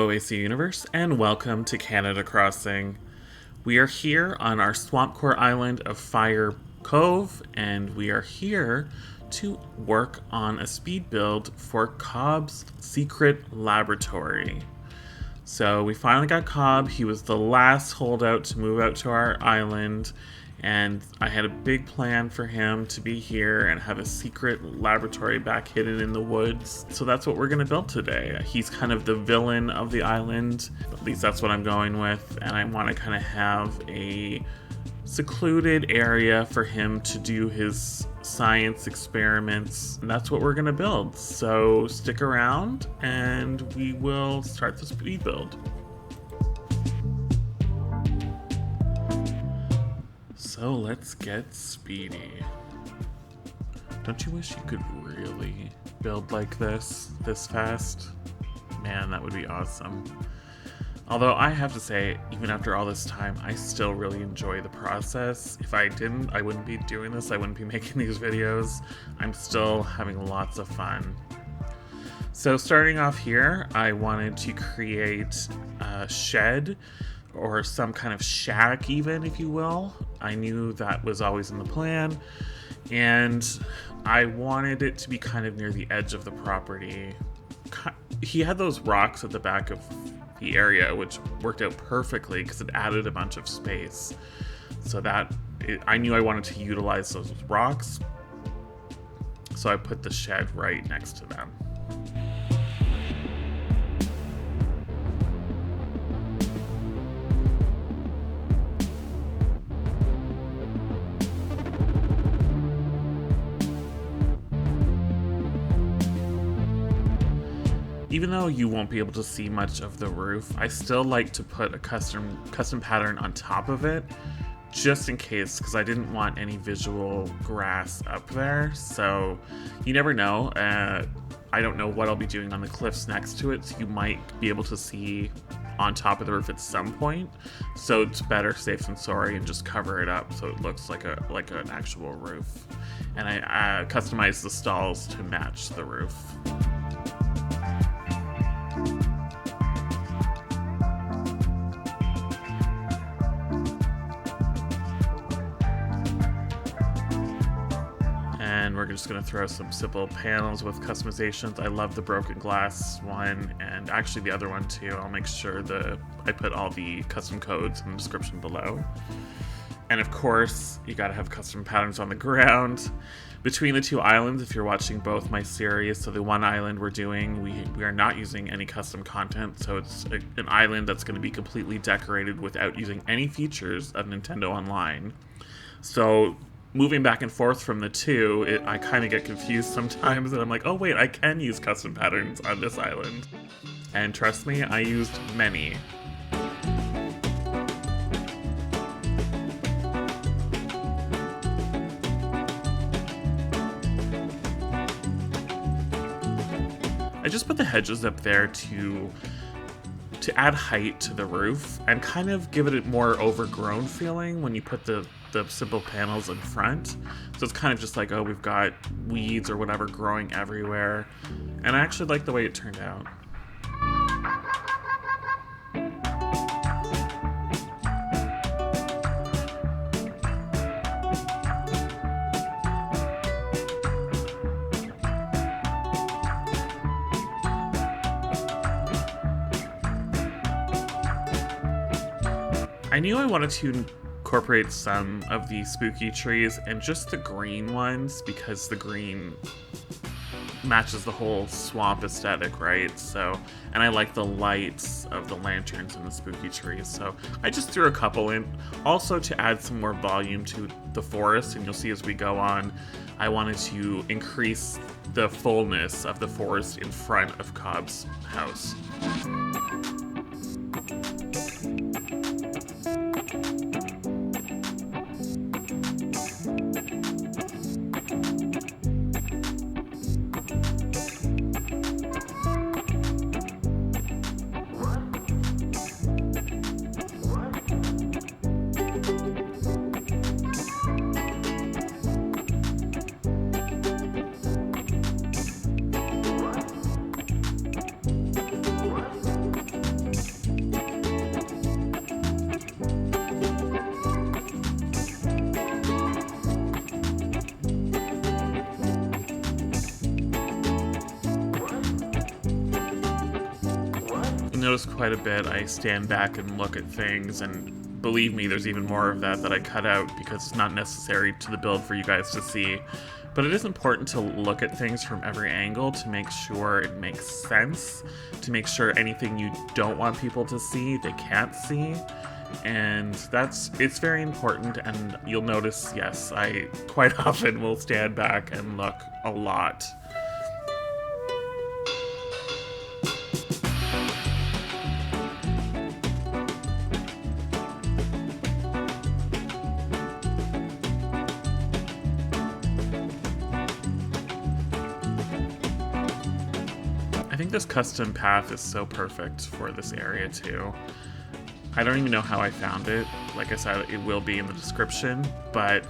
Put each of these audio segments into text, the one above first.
Hello, AC Universe, and welcome to Canada Crossing. We are here on our SwampCore island of Fire Cove, and we are here to work on a speed build for Cobb's secret laboratory. So we finally got Cobb. He was the last holdout to move out to our island, and I had a big plan for him to be here and have a secret laboratory back hidden in the woods. So that's what we're going to build today. He's kind of the villain of the island, at least that's what I'm going with, and I want to kind of have a secluded area for him to do his science experiments, and that's what we're going to build. So stick around and we will start the speed build. So let's get speedy. Don't you wish you could really build like this fast? Man, that would be awesome. Although I have to say, even after all this time, I still really enjoy the process. If I didn't, I wouldn't be doing this. I wouldn't be making these videos. I'm still having lots of fun. So starting off here, I wanted to create a shed or some kind of shack even, if you will. I knew that was always in the plan, and I wanted it to be kind of near the edge of the property. He had those rocks at the back of the area, which worked out perfectly because it added a bunch of space. So I knew I wanted to utilize those rocks, so I put the shed right next to them. Even though you won't be able to see much of the roof, I still like to put a custom pattern on top of it, just in case, because I didn't want any visual grass up there. So you never know. I don't know what I'll be doing on the cliffs next to it, so you might be able to see on top of the roof at some point. So it's better safe than sorry and just cover it up so it looks like an actual roof. And I customized the stalls to match the roof. And we're just going to throw some simple panels with customizations. I love the broken glass one, and actually the other one too. I'll make sure I put all the custom codes in the description below. And of course, you got to have custom patterns on the ground. Between the two islands, if you're watching both my series, so the one island we're doing, we are not using any custom content, so it's an island that's going to be completely decorated without using any features of Nintendo Online. So moving back and forth from the two, I kind of get confused sometimes, and I'm like, oh wait, I can use custom patterns on this island. And trust me, I used many. I just put the hedges up there to add height to the roof and kind of give it a more overgrown feeling when you put the simple panels in front. So it's kind of just like, oh, we've got weeds or whatever growing everywhere. And I actually like the way it turned out. I knew I wanted to incorporate some of the spooky trees and just the green ones because the green matches the whole swamp aesthetic, right? So, and I like the lights of the lanterns and the spooky trees. So I just threw a couple in also to add some more volume to the forest. And you'll see as we go on, I wanted to increase the fullness of the forest in front of Cobb's house. notice quite a bit, I stand back and look at things, and believe me, there's even more of that I cut out because it's not necessary to the build for you guys to see. But it is important to look at things from every angle to make sure it makes sense, to make sure anything you don't want people to see, they can't see. And it's very important, and you'll notice, yes, I quite often will stand back and look a lot. I think this custom path is so perfect for this area too. I don't even know how I found it. Like I said, it will be in the description, but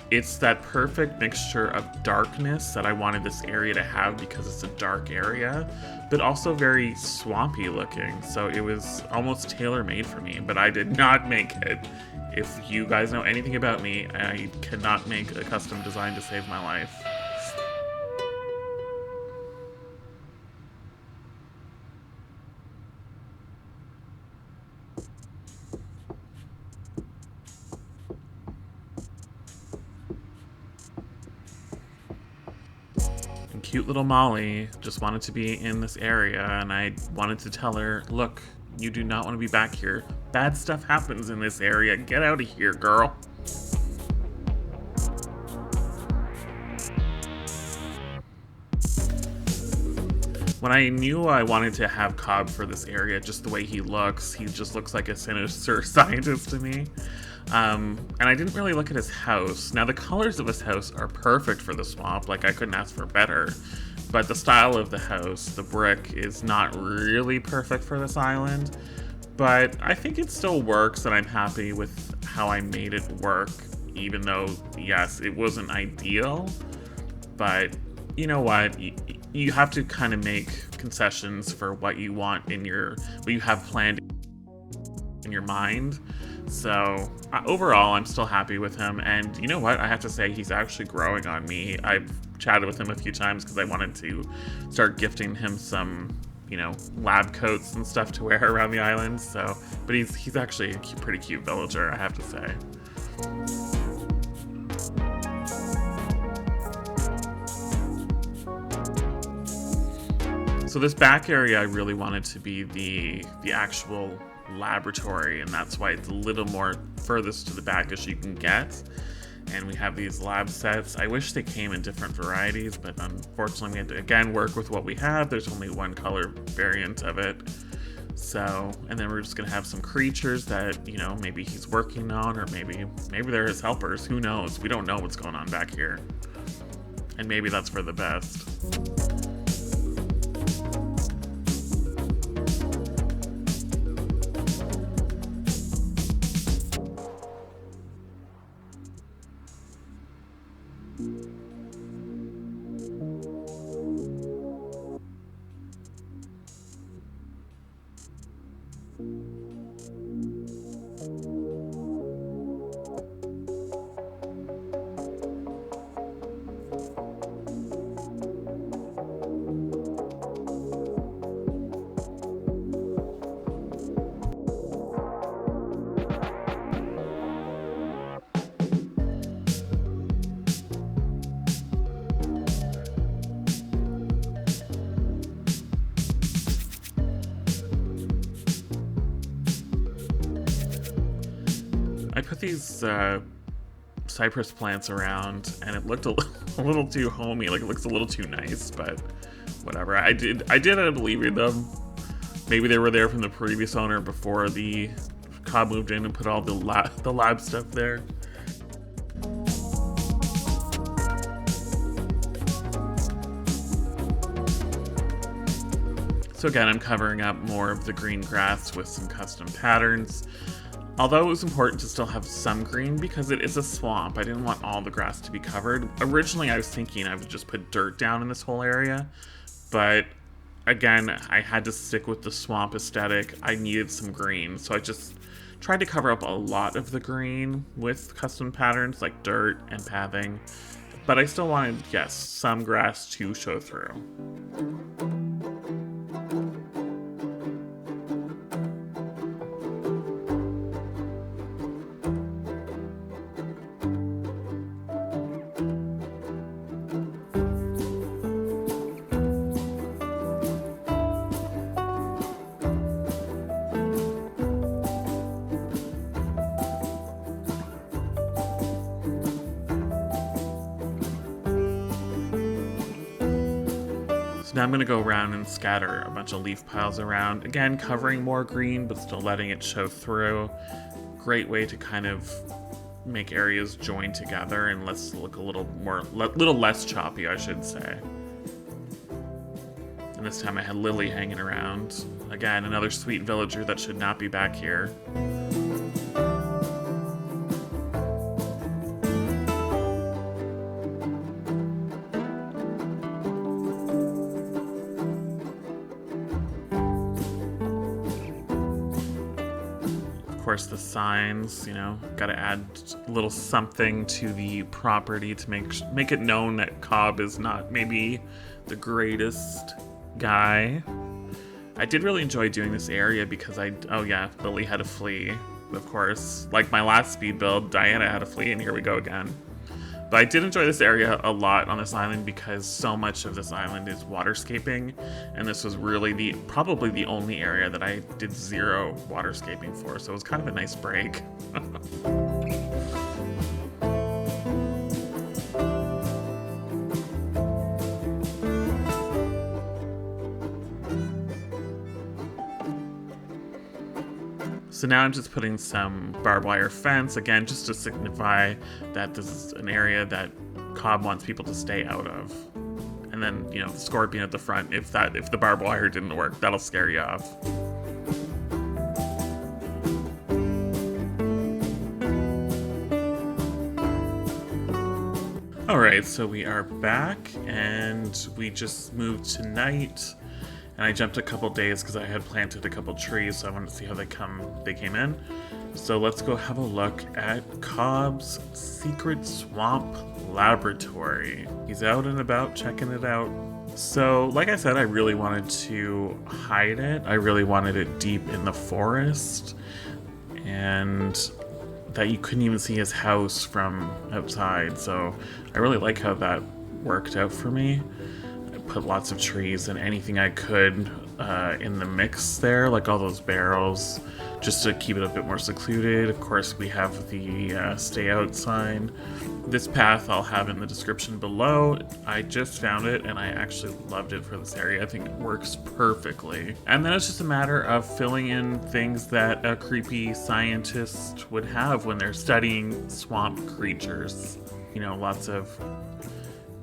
it's that perfect mixture of darkness that I wanted this area to have because it's a dark area, but also very swampy looking. So it was almost tailor-made for me, but I did not make it. If you guys know anything about me, I cannot make a custom design to save my life. Cute little Molly just wanted to be in this area, and I wanted to tell her, look, you do not want to be back here. Bad stuff happens in this area. Get out of here, girl. When I knew I wanted to have Cobb for this area, just the way he just looks like a sinister scientist to me. And I didn't really look at his house. Now, the colors of his house are perfect for the swamp, like I couldn't ask for better. But the style of the house, the brick, is not really perfect for this island. But I think it still works, and I'm happy with how I made it work, even though, yes, it wasn't ideal. But you know what? You have to kind of make concessions for what you want what you have planned in your mind. So overall, I'm still happy with him, and you know what? I have to say he's actually growing on me. I've chatted with him a few times because I wanted to start gifting him some, lab coats and stuff to wear around the island. So, but he's actually a pretty cute villager, I have to say. So this back area I really wanted to be the actual laboratory, and that's why it's a little more furthest to the back as you can get. And we have these lab sets. I wish they came in different varieties, but unfortunately we had to again work with what we have. There's only one color variant of it. So, and then we're just gonna have some creatures that, maybe he's working on, or maybe they're his helpers. Who knows? We don't know what's going on back here. And maybe that's for the best. I put these cypress plants around, and it looked a little too homey. Like, it looks a little too nice, but whatever. I did end up leaving them. Maybe they were there from the previous owner before the Cobb moved in and put all the lab stuff there. So again, I'm covering up more of the green grass with some custom patterns. Although it was important to still have some green because it is a swamp, I didn't want all the grass to be covered. Originally, I was thinking I would just put dirt down in this whole area, but again, I had to stick with the swamp aesthetic. I needed some green, so I just tried to cover up a lot of the green with custom patterns like dirt and pathing, but I still wanted, yes, some grass to show through. So now I'm gonna go around and scatter a bunch of leaf piles around. Again, covering more green, but still letting it show through. Great way to kind of make areas join together and let's look a little less choppy, I should say. And this time I had Lily hanging around. Again, another sweet villager that should not be back here. Of course, the signs, you know, gotta add a little something to the property to make it known that Cobb is not maybe the greatest guy. I did really enjoy doing this area because oh yeah, Lily had to flee, of course. Like my last speed build, Diana had to flee, and here we go again. But I did enjoy this area a lot on this island because so much of this island is waterscaping, and this was really probably the only area that I did 0 waterscaping for, so it was kind of a nice break. So now I'm just putting some barbed wire fence, again, just to signify that this is an area that Cobb wants people to stay out of. And then, you know, the scorpion at the front, if the barbed wire didn't work, that'll scare you off. Alright, so we are back, and we just moved to night. And I jumped a couple days because I had planted a couple trees, so I wanted to see how they came in. So let's go have a look at Cobb's secret swamp laboratory. He's out and about checking it out. So, like I said, I really wanted to hide it. I really wanted it deep in the forest, and that you couldn't even see his house from outside. So I really like how that worked out for me. Put lots of trees and anything I could in the mix there, like all those barrels, just to keep it a bit more secluded. Of course, we have the stay out sign. This path I'll have in the description below. I just found it and I actually loved it for this area. I think it works perfectly. And then it's just a matter of filling in things that a creepy scientist would have when they're studying swamp creatures. You know, lots of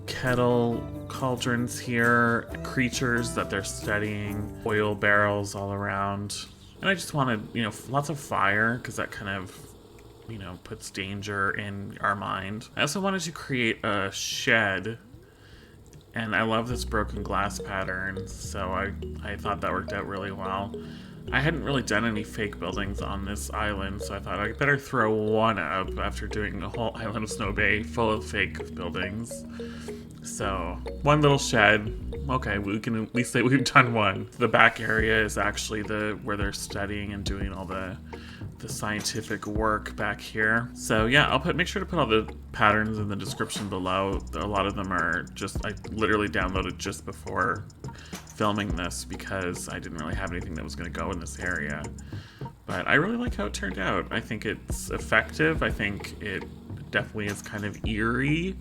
kettle cauldrons here, creatures that they're studying, oil barrels all around. And I just wanted, you know, lots of fire, because that kind of, you know, puts danger in our mind. I also wanted to create a shed, and I love this broken glass pattern, so I thought that worked out really well. I hadn't really done any fake buildings on this island, so I thought I'd better throw one up after doing a whole island of Snow Bay full of fake buildings. So, one little shed. Okay, we can at least say we've done one. The back area is actually where they're studying and doing all the scientific work back here. So yeah, I'll make sure to put all the patterns in the description below. A lot of them are just, I literally downloaded just before filming this because I didn't really have anything that was going to go in this area. But I really like how it turned out. I think it's effective. I think it definitely is kind of eerie.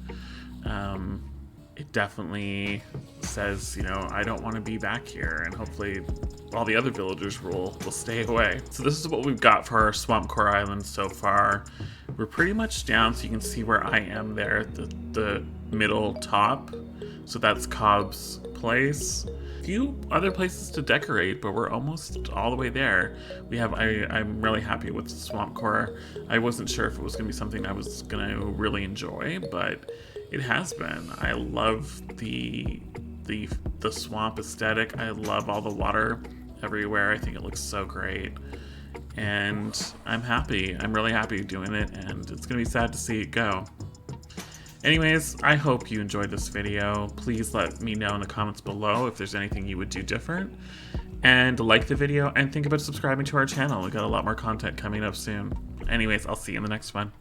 It definitely says, you know, I don't want to be back here, and hopefully all the other villagers will stay away. So this is what we've got for our SwampCore island so far. We're pretty much down, so you can see where I am there at the middle top. So that's Cobb's place. A few other places to decorate, but we're almost all the way there. I'm really happy with SwampCore. I wasn't sure if it was going to be something I was going to really enjoy, but it has been. I love the swamp aesthetic. I love all the water everywhere. I think it looks so great. And I'm happy. I'm really happy doing it, and it's gonna be sad to see it go. Anyways, I hope you enjoyed this video. Please let me know in the comments below if there's anything you would do different. And like the video, and think about subscribing to our channel. We got a lot more content coming up soon. Anyways, I'll see you in the next one.